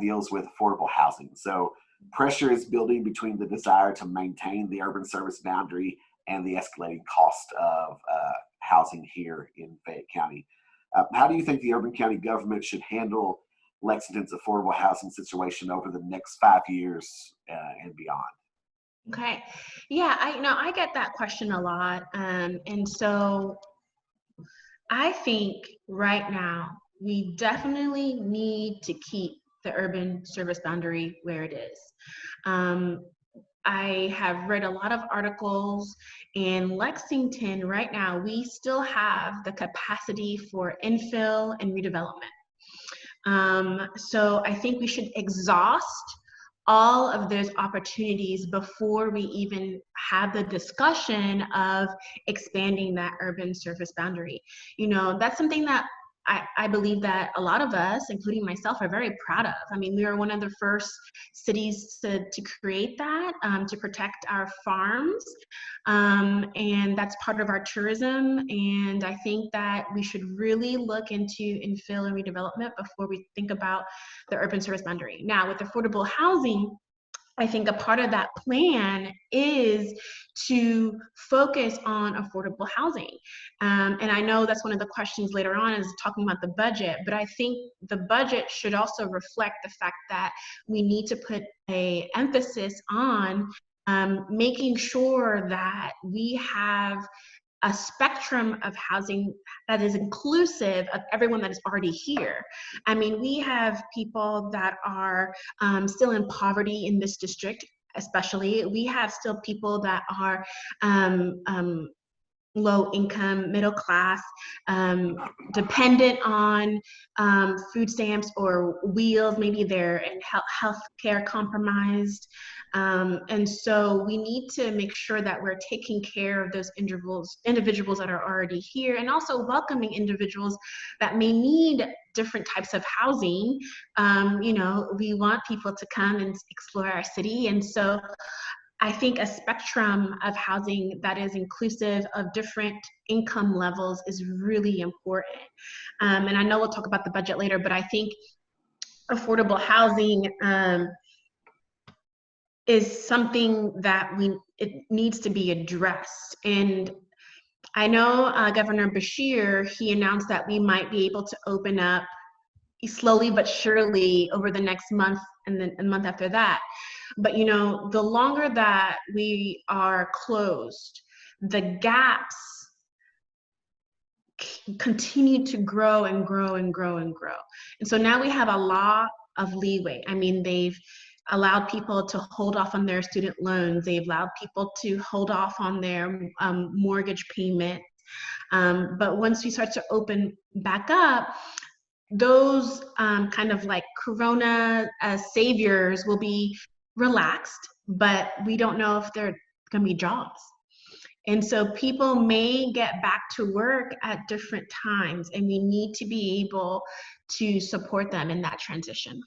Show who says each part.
Speaker 1: deals with affordable housing. So pressure is building between the desire to maintain the urban service boundary and the escalating cost of housing here in Fayette County. How do you think the urban county government should handle Lexington's affordable housing situation over the next 5 years and beyond?
Speaker 2: Okay. Yeah, I get that question a lot. And so I think right now we definitely need to keep the urban service boundary where it is. I have read a lot of articles in Lexington right now. We still have the capacity for infill and redevelopment. So I think we should exhaust all of those opportunities before we even have the discussion of expanding that urban surface boundary. That's something that I believe that a lot of us, including myself, are very proud of. I mean, we are one of the first cities to create that, to protect our farms. And that's part of our tourism. And I think that we should really look into infill and redevelopment before we think about the urban service boundary. Now, with affordable housing, I think a part of that plan is to focus on affordable housing. And I know that's one of the questions later on is talking about the budget, but I think the budget should also reflect the fact that we need to put an emphasis on making sure that we have a spectrum of housing that is inclusive of everyone that is already here. I mean, we have people that are still in poverty in this district, especially. We have still people that are low income, middle class, dependent on food stamps or wheels. Maybe they're in health care compromised. And so we need to make sure that we're taking care of those individuals that are already here, and also welcoming individuals that may need different types of housing. We want people to come and explore our city. And so I think a spectrum of housing that is inclusive of different income levels is really important. And I know we'll talk about the budget later, but I think affordable housing is something that it needs to be addressed. And I know Governor Beshear, he announced that we might be able to open up slowly but surely over the next month and then a month after that. But the longer that we are closed, the gaps continue to grow and grow and grow and grow. And so now we have a lot of leeway. I mean, they've allowed people to hold off on their student loans. They've allowed people to hold off on their mortgage payment. But once we start to open back up, those kind of like Corona saviors will be relaxed, but we don't know if they're going to be jobs. And so people may get back to work at different times, and we need to be able to support them in that transition.